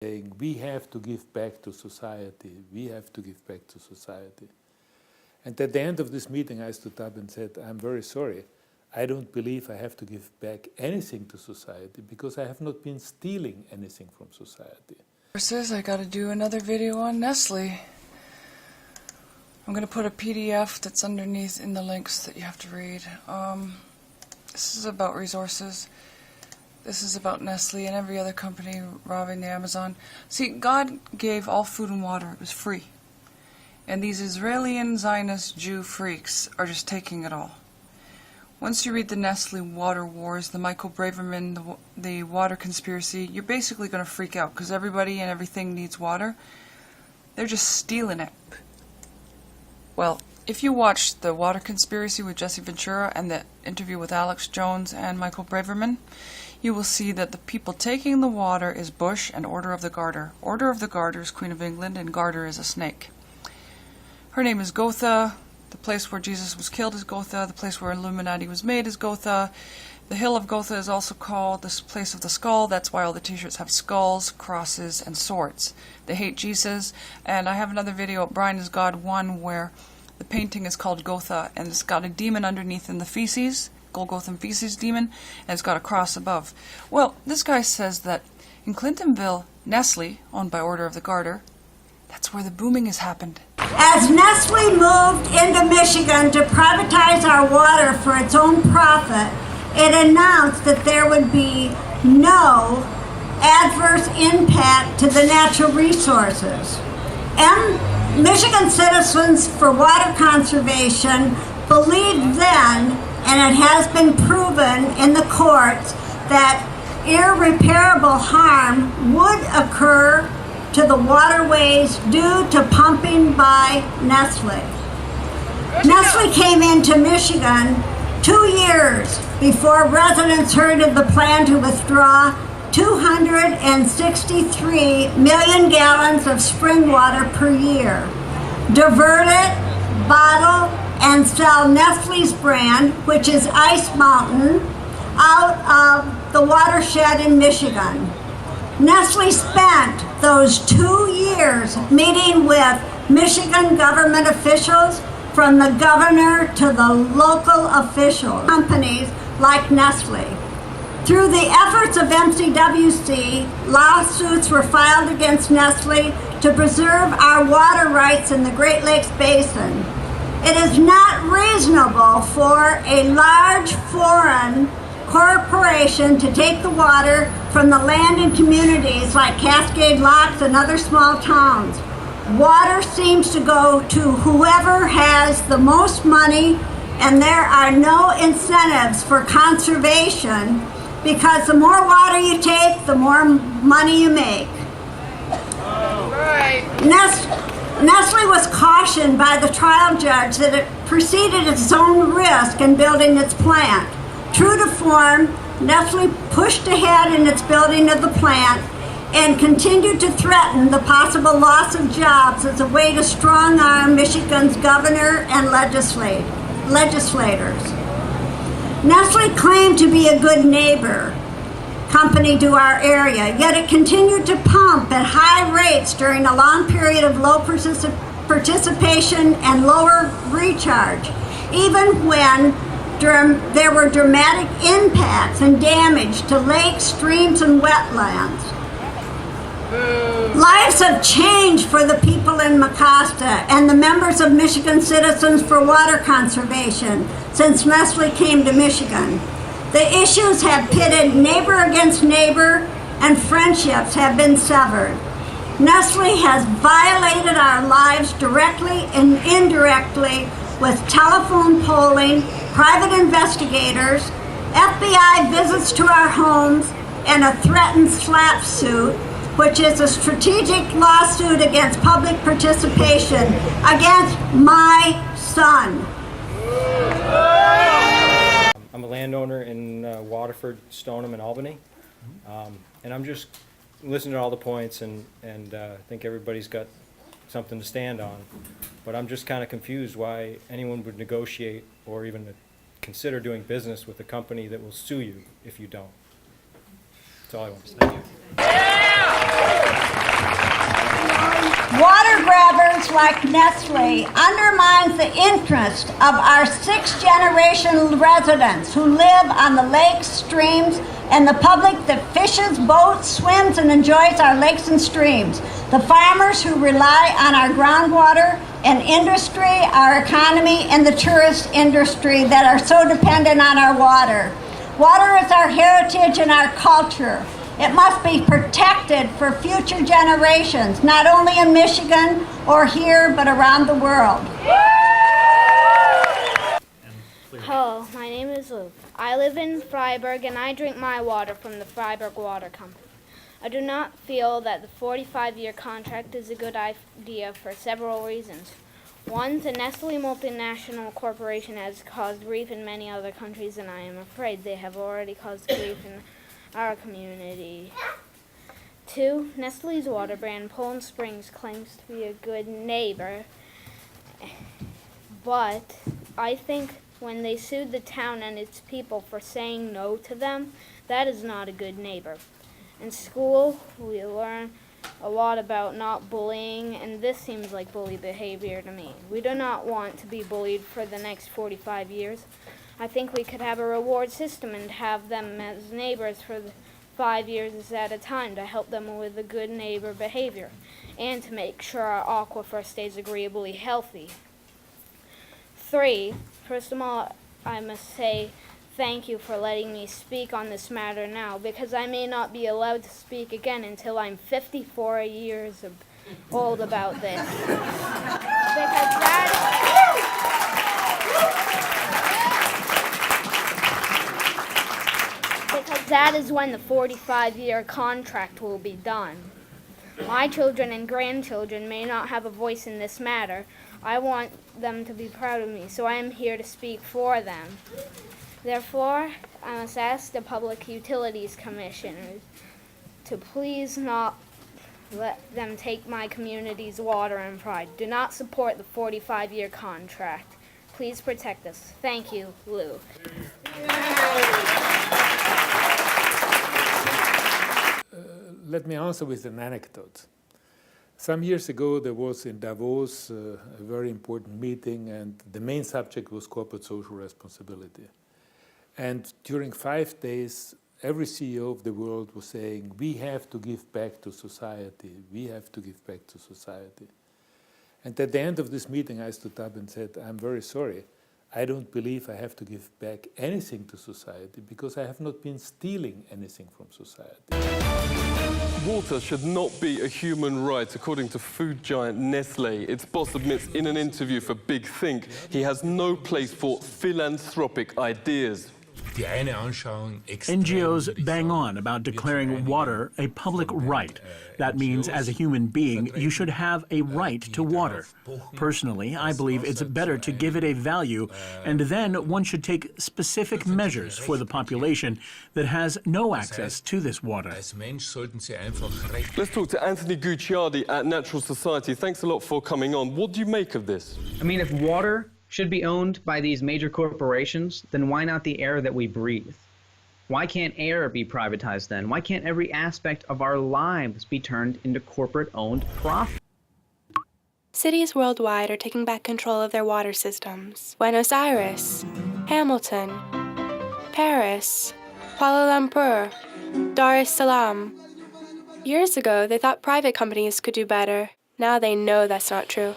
saying we have to give back to society, we have to give back to society. And at the end of this meeting I stood up and said, I'm very sorry, I don't believe I have to give back anything to society because I have not been stealing anything from society. Says I gotta do another video on Nestle. I'm gonna put a PDF that's underneath in the links that you have to read. This is about resources. This is about Nestle and every other company robbing the Amazon. See, God gave all food and water. It was free. And these Israeli and Zionist Jew freaks are just taking it all. Once you read the Nestle water wars, the Michael Braverman, the water conspiracy, you're basically going to freak out because everybody and everything needs water. They're just stealing it. Well, if you watch the water conspiracy with Jesse Ventura and the interview with Alex Jones and Michael Braverman, you will see that the people taking the water is Bush and Order of the Garter. Order of the Garter is Queen of England and Garter is a snake. Her name is Gotha. The place where Jesus was killed is Gotha. The place where Illuminati was made is Gotha. The hill of Gotha is also called the place of the skull. That's why all the t-shirts have skulls, crosses, and swords. They hate Jesus. And I have another video at Brian is God 1 where the painting is called Gotha and it's got a demon underneath in the feces, Golgothan feces demon, and it's got a cross above. Well, this guy says that in Clintonville, Nestle, owned by Order of the Garter, that's where the booming has happened. As Nestle moved into Michigan to privatize our water for its own profit, it announced that there would be no adverse impact to the natural resources. Michigan Citizens for Water Conservation believed then, and it has been proven in the courts, that irreparable harm would occur to the waterways due to pumping by Nestle. Nestle came into Michigan 2 years before residents heard of the plan to withdraw 263 million gallons of spring water per year, divert it, bottle, and sell Nestle's brand, which is Ice Mountain, out of the watershed in Michigan. Nestle spent those 2 years meeting with Michigan government officials, from the governor to the local officials, companies like Nestle. Through the efforts of MCWC, lawsuits were filed against Nestle to preserve our water rights in the Great Lakes Basin. It is not reasonable for a large foreign corporation to take the water from the land in communities like Cascade Locks and other small towns. Water seems to go to whoever has the most money, and there are no incentives for conservation because the more water you take, the more money you make. Right. Nestle was cautioned by the trial judge that it proceeded at its own risk in building its plant. True to form, Nestle pushed ahead in its building of the plant and continued to threaten the possible loss of jobs as a way to strong-arm Michigan's governor and legislators. Nestle claimed to be a good neighbor company to our area, yet it continued to pump at high rates during a long period of low participation and lower recharge, even when there were dramatic impacts and damage to lakes, streams, and wetlands. Lives have changed for the people in Mecosta and the members of Michigan Citizens for Water Conservation since Nestle came to Michigan. The issues have pitted neighbor against neighbor, and friendships have been severed. Nestle has violated our lives directly and indirectly with telephone polling, private investigators, FBI visits to our homes, and a threatened SLAPP suit, which is a strategic lawsuit against public participation against my son. I'm a landowner in Waterford, Stoneham, and Albany, and I'm just listening to all the points, and I think everybody's got something to stand on, but I'm just kind of confused why anyone would negotiate or even consider doing business with a company that will sue you if you don't. That's all I want to say. companies like Nestle undermines the interest of our sixth-generation residents who live on the lakes, streams, and the public that fishes, boats, swims, and enjoys our lakes and streams. The farmers who rely on our groundwater and industry, our economy, and the tourist industry that are so dependent on our water. Water is our heritage and our culture. It must be protected for future generations, not only in Michigan or here, but around the world. Hello, my name is Luke. I live in Freiburg and I drink my water from the Freiburg Water Company. I do not feel that the 45-year contract is a good idea for several reasons. One, the Nestle multinational corporation has caused grief in many other countries, and I am afraid they have already caused grief in our community. Two, Nestle's water brand, Poland Springs, claims to be a good neighbor, but I think when they sued the town and its people for saying no to them, that is not a good neighbor. In school, we learn a lot about not bullying, and this seems like bully behavior to me. We do not want to be bullied for the next 45 years. I think we could have a reward system and have them as neighbors for 5 years at a time to help them with the good neighbor behavior and to make sure our aquifer stays agreeably healthy. 3, first of all, I must say thank you for letting me speak on this matter now, because I may not be allowed to speak again until I'm 54 years old about this. Because that is when the 45-year contract will be done. My children and grandchildren may not have a voice in this matter. I want them to be proud of me, so I am here to speak for them. Therefore, I must ask the Public Utilities Commissioners to please not let them take my community's water and pride. Do not support the 45-year contract. Please protect us. Thank you, Luke. Let me answer with an anecdote. Some years ago, there was in Davos a very important meeting, and the main subject was corporate social responsibility. And during 5 days, every CEO of the world was saying, we have to give back to society. We have to give back to society. And at the end of this meeting, I stood up and said, I'm very sorry. I don't believe I have to give back anything to society because I have not been stealing anything from society. Water should not be a human right, according to food giant Nestle. Its boss admits in an interview for Big Think he has no place for philanthropic ideas. NGOs bang on about declaring water a public right. That means, as a human being, you should have a right to water. Personally, I believe it's better to give it a value, and then one should take specific measures for the population that has no access to this water. Let's talk to Anthony Gucciardi at Natural Society. Thanks a lot for coming on. What do you make of this? I mean, if water should be owned by these major corporations, then why not the air that we breathe? Why can't air be privatized then? Why can't every aspect of our lives be turned into corporate-owned profit? Cities worldwide are taking back control of their water systems. Buenos Aires, Hamilton, Paris, Kuala Lumpur, Dar es Salaam. Years ago, they thought private companies could do better. Now they know that's not true,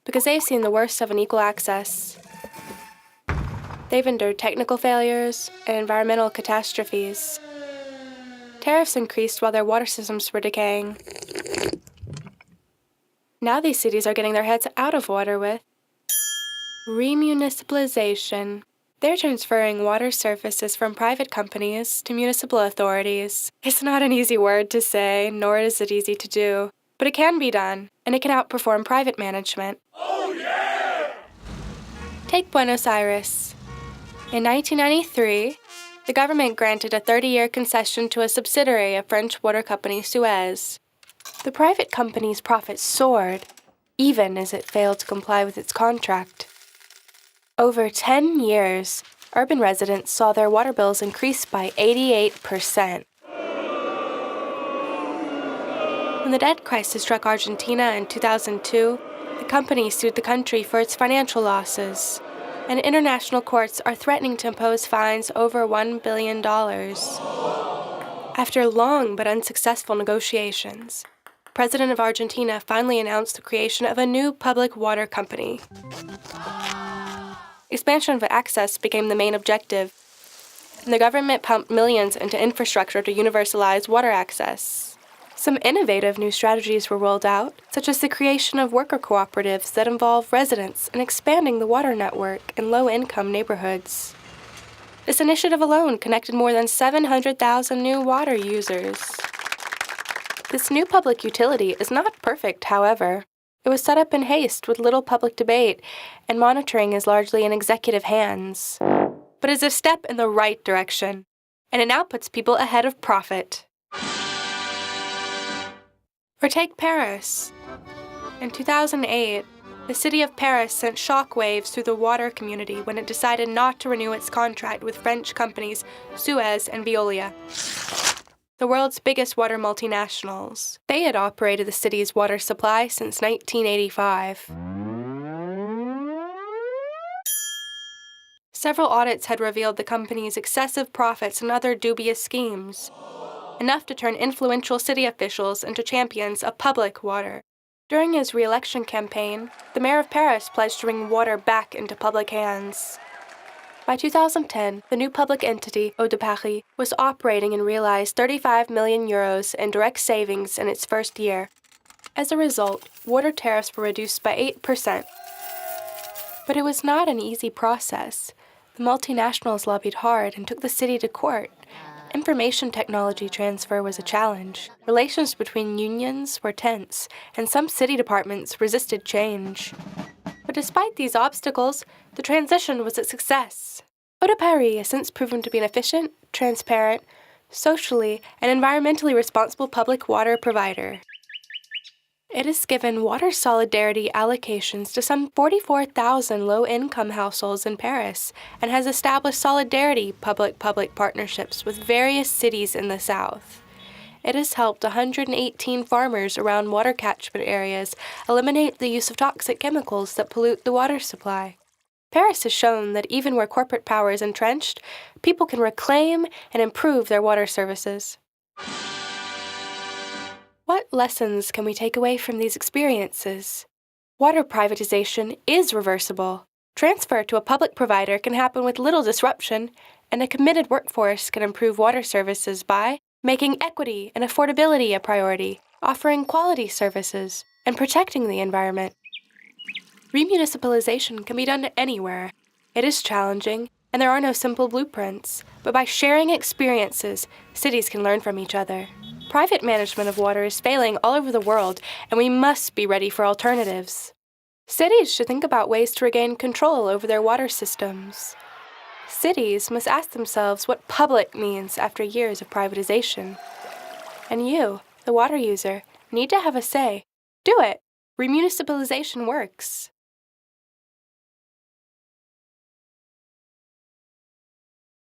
because they've seen the worst of unequal access. They've endured technical failures and environmental catastrophes. Tariffs increased while their water systems were decaying. Now these cities are getting their heads out of water with remunicipalization. They're transferring water services from private companies to municipal authorities. It's not an easy word to say, nor is it easy to do. But it can be done, and it can outperform private management. Oh, yeah! Take Buenos Aires. In 1993, the government granted a 30-year concession to a subsidiary of French water company Suez. The private company's profits soared, even as it failed to comply with its contract. Over 10 years, urban residents saw their water bills increase by 88%. When the debt crisis struck Argentina in 2002, the company sued the country for its financial losses, and international courts are threatening to impose fines over $1 billion. After long but unsuccessful negotiations, the President of Argentina finally announced the creation of a new public water company. Expansion of access became the main objective, and the government pumped millions into infrastructure to universalize water access. Some innovative new strategies were rolled out, such as the creation of worker cooperatives that involve residents in expanding the water network in low-income neighborhoods. This initiative alone connected more than 700,000 new water users. This new public utility is not perfect, however. It was set up in haste with little public debate, and monitoring is largely in executive hands. But it's a step in the right direction, and it now puts people ahead of profit. Or take Paris. In 2008, the city of Paris sent shockwaves through the water community when it decided not to renew its contract with French companies Suez and Veolia, the world's biggest water multinationals. They had operated the city's water supply since 1985. Several audits had revealed the company's excessive profits and other dubious schemes, enough to turn influential city officials into champions of public water. During his re-election campaign, the mayor of Paris pledged to bring water back into public hands. By 2010, the new public entity, Eau de Paris, was operating and realized 35 million euros in direct savings in its first year. As a result, water tariffs were reduced by 8%. But it was not an easy process. The multinationals lobbied hard and took the city to court. Information technology transfer was a challenge. Relations between unions were tense, and some city departments resisted change. But despite these obstacles, the transition was a success. Eau de Paris has since proven to be an efficient, transparent, socially, and environmentally responsible public water provider. It has given water solidarity allocations to some 44,000 low-income households in Paris and has established solidarity public-public partnerships with various cities in the south. It has helped 118 farmers around water catchment areas eliminate the use of toxic chemicals that pollute the water supply. Paris has shown that even where corporate power is entrenched, people can reclaim and improve their water services. What lessons can we take away from these experiences? Water privatization is reversible. Transfer to a public provider can happen with little disruption, and a committed workforce can improve water services by making equity and affordability a priority, offering quality services, and protecting the environment. Remunicipalization can be done anywhere. It is challenging, and there are no simple blueprints, but by sharing experiences, cities can learn from each other. Private management of water is failing all over the world, and we must be ready for alternatives. Cities should think about ways to regain control over their water systems. Cities must ask themselves what public means after years of privatization. And you, the water user, need to have a say. Do it! Remunicipalization works.